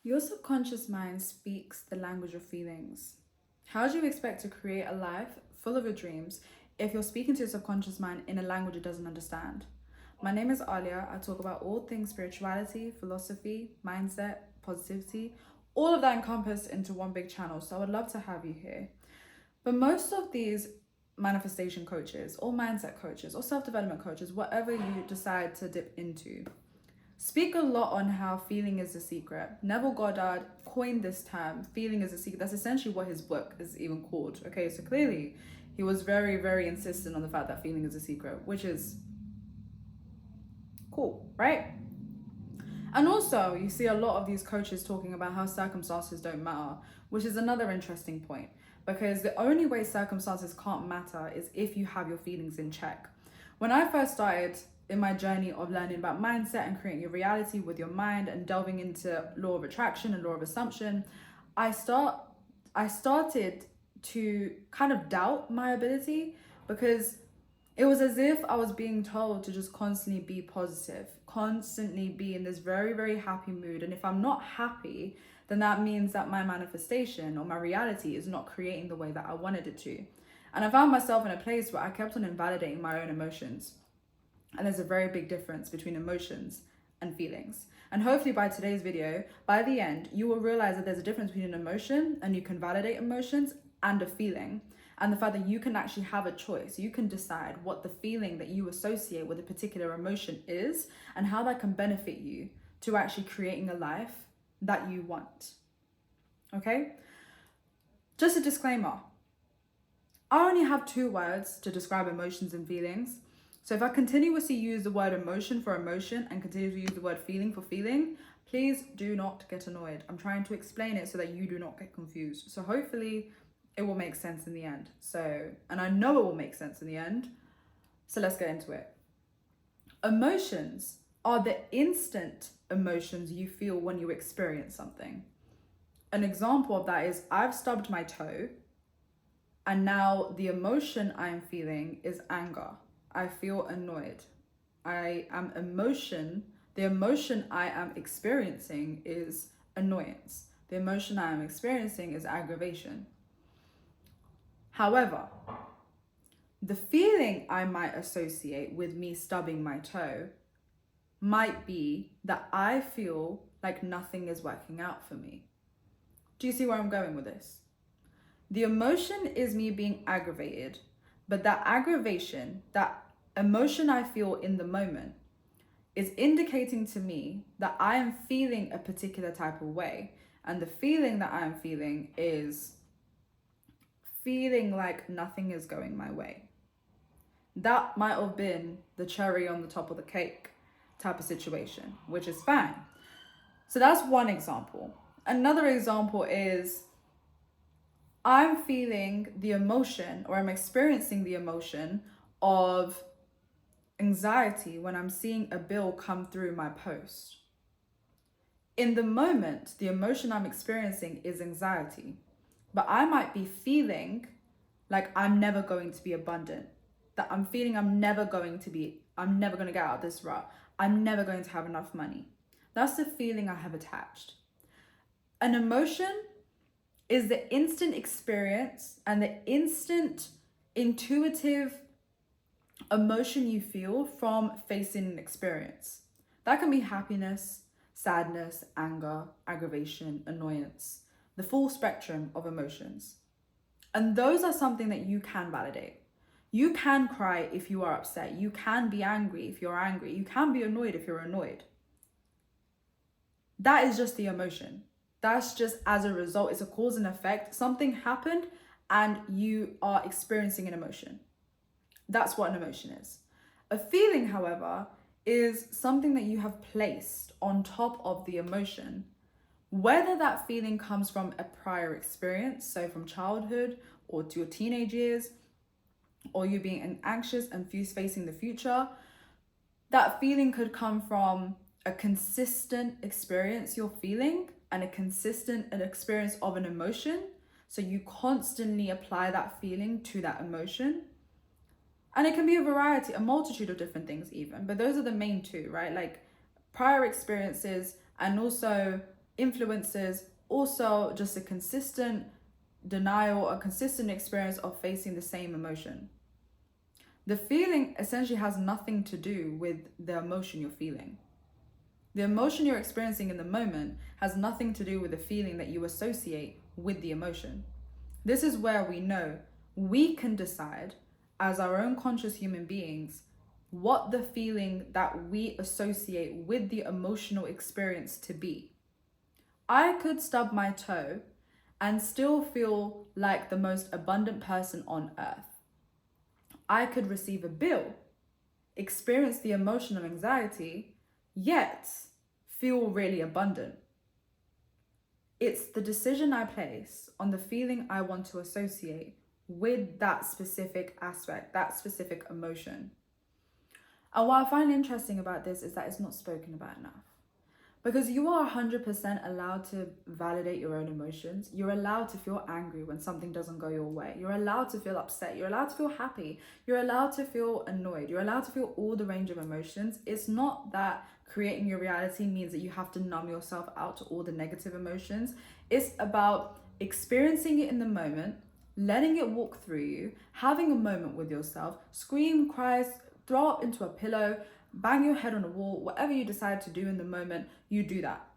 Your subconscious mind speaks the language of feelings. How do you expect to create a life full of your dreams if you're speaking to your subconscious mind in a language it doesn't understand? My name is Alia. I talk about all things spirituality, philosophy, mindset, positivity, all of that encompassed into one big channel. So I would love to have you here. But most of these manifestation coaches, or mindset coaches, or self development coaches, whatever you decide to dip into, speak a lot on how feeling is the secret. Neville Goddard coined this term, feeling is a secret. That's essentially what his book is even called. Okay, so clearly he was very, very insistent on the fact that feeling is a secret, which is cool, right? And also, you see a lot of these coaches talking about how circumstances don't matter, which is another interesting point, because the only way circumstances can't matter is if you have your feelings in check. When I first started in my journey of learning about mindset and creating your reality with your mind and delving into law of attraction and law of assumption, I started to kind of doubt my ability, because it was as if I was being told to just constantly be positive, constantly be in this very, very happy mood. And if I'm not happy, then that means that my manifestation or my reality is not creating the way that I wanted it to. And I found myself in a place where I kept on invalidating my own emotions. And there's a very big difference between emotions and feelings. And hopefully by today's video, by the end, you will realize that there's a difference between an emotion, and you can validate emotions, and a feeling. And the fact that you can actually have a choice. You can decide what the feeling that you associate with a particular emotion is, and how that can benefit you to actually creating a life that you want. Okay? Just a disclaimer. I only have 2 words to describe emotions and feelings. So if I continuously use the word emotion for emotion and continue to use the word feeling for feeling, please do not get annoyed. I'm trying to explain it so that you do not get confused. So hopefully it will make sense in the end. And I know it will make sense in the end. So let's get into it. Emotions are the instant emotions you feel when you experience something. An example of that is I've stubbed my toe, and now the emotion I'm feeling is anger. I feel annoyed. The emotion I am experiencing is annoyance. The emotion I am experiencing is aggravation. However, the feeling I might associate with me stubbing my toe might be that I feel like nothing is working out for me. Do you see where I'm going with this? The emotion is me being aggravated, but that aggravation, that emotion I feel in the moment, is indicating to me that I am feeling a particular type of way. And the feeling that I am feeling is feeling like nothing is going my way. That might have been the cherry on the top of the cake type of situation, which is fine. So that's one example. Another example is I'm feeling the emotion, or I'm experiencing the emotion of anxiety when I'm seeing a bill come through my post. In the moment, the emotion I'm experiencing is anxiety, but I might be feeling like I'm never going to be abundant, that I'm feeling I'm never going to get out of this rut. I'm never going to have enough money. That's the feeling I have attached. An emotion is the instant experience and the instant intuitive emotion you feel from facing an experience. That can be happiness, sadness, anger, aggravation, annoyance, the full spectrum of emotions. And those are something that you can validate. You can cry if you are upset. You can be angry if you're angry. You can be annoyed if you're annoyed. That is just the emotion. That's just as a result. It's a cause and effect. Something happened and you are experiencing an emotion. That's what an emotion is. A feeling, however, is something that you have placed on top of the emotion, whether that feeling comes from a prior experience, so from childhood or to your teenage years, or you being anxious and facing the future. That feeling could come from a consistent experience you're feeling and an experience of an emotion. So you constantly apply that feeling to that emotion. And it can be a multitude of different things even, but those are the main 2, right? Like prior experiences and also influences also just a consistent denial, a consistent experience of facing the same emotion. The feeling essentially has nothing to do with the emotion you're feeling. The emotion you're experiencing in the moment has nothing to do with the feeling that you associate with the emotion. This is where we know we can decide as our own conscious human beings what the feeling that we associate with the emotional experience to be. I could stub my toe and still feel like the most abundant person on earth. I could receive a bill, experience the emotional anxiety, yet feel really abundant. It's the decision I place on the feeling I want to associate with that specific aspect, that specific emotion. And what I find interesting about this is that it's not spoken about enough. Because you are 100% allowed to validate your own emotions. You're allowed to feel angry when something doesn't go your way. You're allowed to feel upset. You're allowed to feel happy. You're allowed to feel annoyed. You're allowed to feel all the range of emotions. It's not that creating your reality means that you have to numb yourself out to all the negative emotions. It's about experiencing it in the moment, letting it walk through you, having a moment with yourself, scream, cry, throw up into a pillow, bang your head on a wall, whatever you decide to do in the moment, you do that.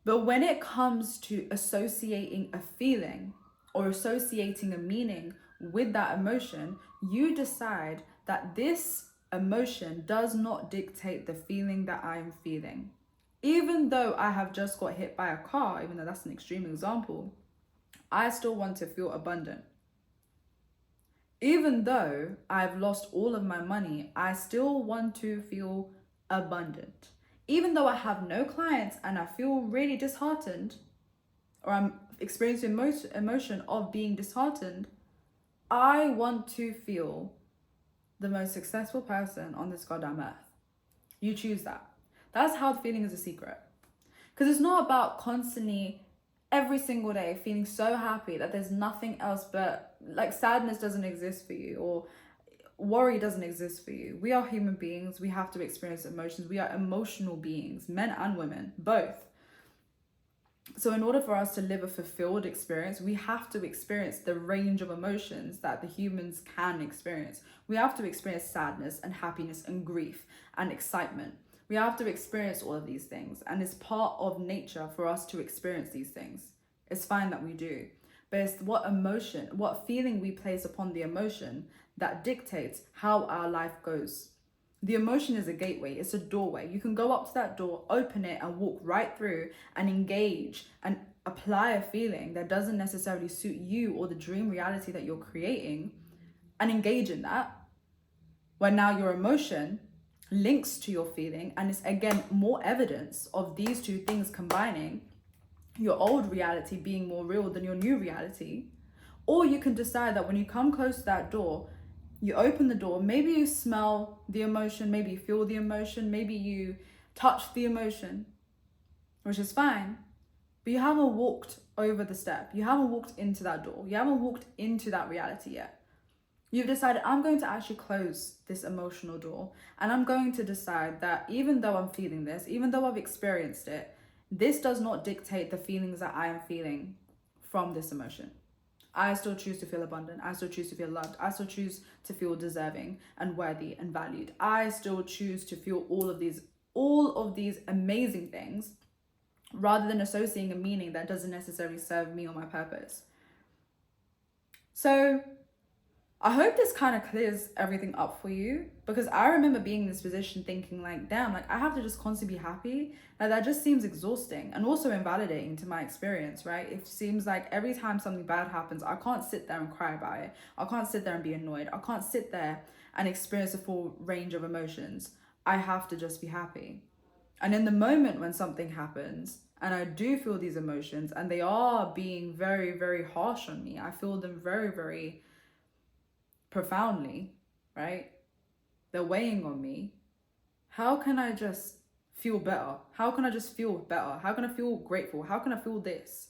But when it comes to associating a feeling or associating a meaning with that emotion, you decide that this emotion does not dictate the feeling that I'm feeling. Even though I have just got hit by a car, even though that's an extreme example, I still want to feel abundant. Even though I've lost all of my money, I still want to feel abundant. Even though I have no clients and I feel really disheartened, or I'm experiencing emotion of being disheartened, I want to feel the most successful person on this goddamn earth. You choose that. That's how the feeling is a secret. Because it's not about constantly every single day feeling so happy that there's nothing else but like sadness doesn't exist for you or worry doesn't exist for you. We are human beings. We have to experience emotions. We are emotional beings, men and women, both. So in order for us to live a fulfilled experience, we have to experience the range of emotions that the humans can experience. We have to experience sadness and happiness and grief and excitement. We have to experience all of these things, and it's part of nature for us to experience these things. It's fine that we do, but it's what emotion, what feeling we place upon the emotion that dictates how our life goes. The emotion is a gateway, it's a doorway. You can go up to that door, open it, and walk right through and engage and apply a feeling that doesn't necessarily suit you or the dream reality that you're creating, and engage in that, where now your emotion links to your feeling, and it's again more evidence of these two things combining, your old reality being more real than your new reality. Or you can decide that when you come close to that door, you open the door, maybe you smell the emotion, maybe you feel the emotion, maybe you touch the emotion, which is fine, but you haven't walked over the step. You haven't walked into that door. You haven't walked into that reality yet. You've decided, I'm going to actually close this emotional door, and I'm going to decide that even though I'm feeling this, even though I've experienced it, this does not dictate the feelings that I am feeling from this emotion. I still choose to feel abundant. I still choose to feel loved. I still choose to feel deserving and worthy and valued. I still choose to feel all of these amazing things, rather than associating a meaning that doesn't necessarily serve me or my purpose. So I hope this kind of clears everything up for you, because I remember being in this position thinking like, damn, like I have to just constantly be happy. Like that just seems exhausting and also invalidating to my experience, right? It seems like every time something bad happens, I can't sit there and cry about it. I can't sit there and be annoyed. I can't sit there and experience a full range of emotions. I have to just be happy. And in the moment when something happens and I do feel these emotions and they are being very, very harsh on me, I feel them very, very profoundly, right? They're weighing on me. How can I just feel better? How can I just feel better? How can I feel grateful? How can I feel this?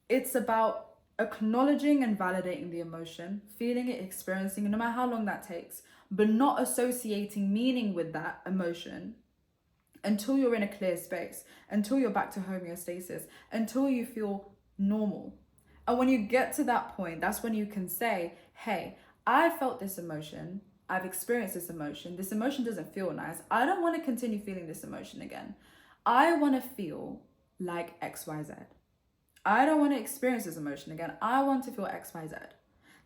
It's about acknowledging and validating the emotion, feeling it, experiencing it, no matter how long that takes, but not associating meaning with that emotion until you're in a clear space, until you're back to homeostasis, until you feel normal. And when you get to that point, that's when you can say, hey, I felt this emotion. I've experienced this emotion. This emotion doesn't feel nice. I don't want to continue feeling this emotion again. I want to feel like XYZ. I don't want to experience this emotion again. I want to feel XYZ.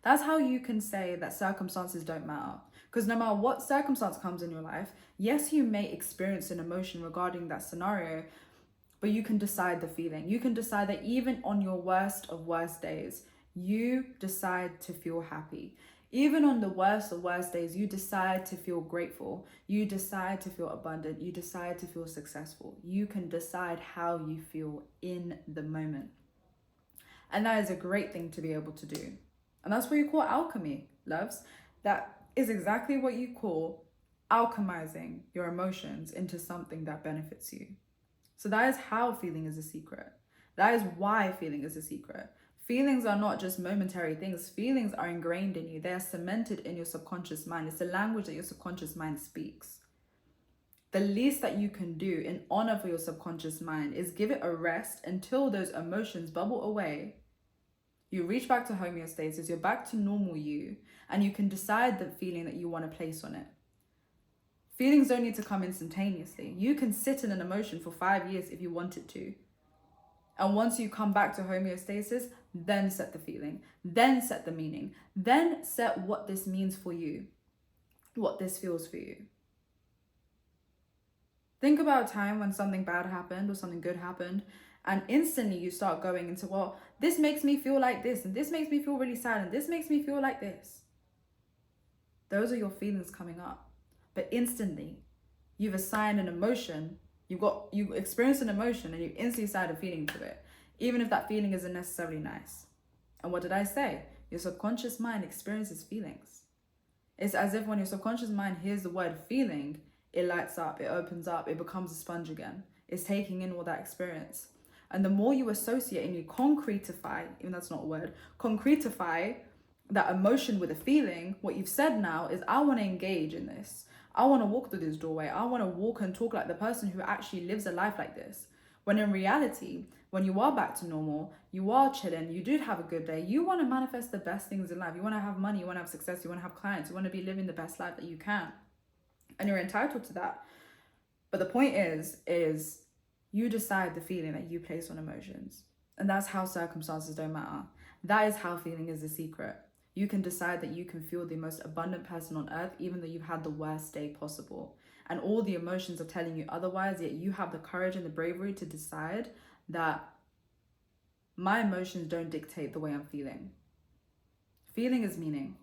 That's how you can say that circumstances don't matter. Because no matter what circumstance comes in your life, yes, you may experience an emotion regarding that scenario, but you can decide the feeling. You can decide that even on your worst of worst days, you decide to feel happy. Even on the worst of worst days, you decide to feel grateful. You decide to feel abundant. You decide to feel successful. You can decide how you feel in the moment. And that is a great thing to be able to do. And that's what you call alchemy, loves. That is exactly what you call alchemizing your emotions into something that benefits you. So that is how feeling is a secret. That is why feeling is a secret. Feelings are not just momentary things. Feelings are ingrained in you. They are cemented in your subconscious mind. It's the language that your subconscious mind speaks. The least that you can do in honor for your subconscious mind is give it a rest until those emotions bubble away. You reach back to homeostasis, you're back to normal you, and you can decide the feeling that you want to place on it. Feelings don't need to come instantaneously. You can sit in an emotion for 5 years if you wanted to. And once you come back to homeostasis, then set the feeling, then set the meaning, then set what this means for you, what this feels for you. Think about a time when something bad happened or something good happened, and instantly you start going into, well, this makes me feel like this, and this makes me feel really sad, and this makes me feel like this. Those are your feelings coming up. But instantly, you've assigned an emotion, you experienced an emotion, and you instantly assigned a feeling to it, even if that feeling isn't necessarily nice. And what did I say? Your subconscious mind experiences feelings. It's as if when your subconscious mind hears the word feeling, it lights up, it opens up, it becomes a sponge again. It's taking in all that experience. And the more you associate and you concretify, even that's not a word, concretify that emotion with a feeling, what you've said now is, I want to engage in this. I want to walk through this doorway. I want to walk and talk like the person who actually lives a life like this. When in reality, when you are back to normal, you are chilling, you did have a good day, you want to manifest the best things in life. You want to have money, you want to have success, you want to have clients, you want to be living the best life that you can. And you're entitled to that. But the point is you decide the feeling that you place on emotions. And that's how circumstances don't matter. That is how feeling is a secret. You can decide that you can feel the most abundant person on earth, even though you've had the worst day possible. And all the emotions are telling you otherwise, yet you have the courage and the bravery to decide that my emotions don't dictate the way I'm feeling. Feeling is meaning.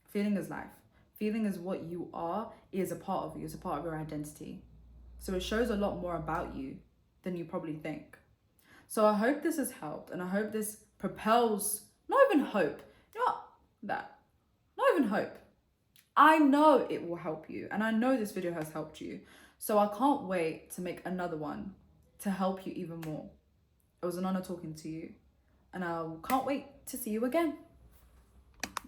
Feeling is life. Feeling is what you are, is a part of you, is a part of your identity. So it shows a lot more about you than you probably think. So I hope this has helped, and I hope this propels, not even hope, not even hope. I know it will help you, and I know this video has helped you. So I can't wait to make another one to help you even more. It was an honor talking to you, and I can't wait to see you again.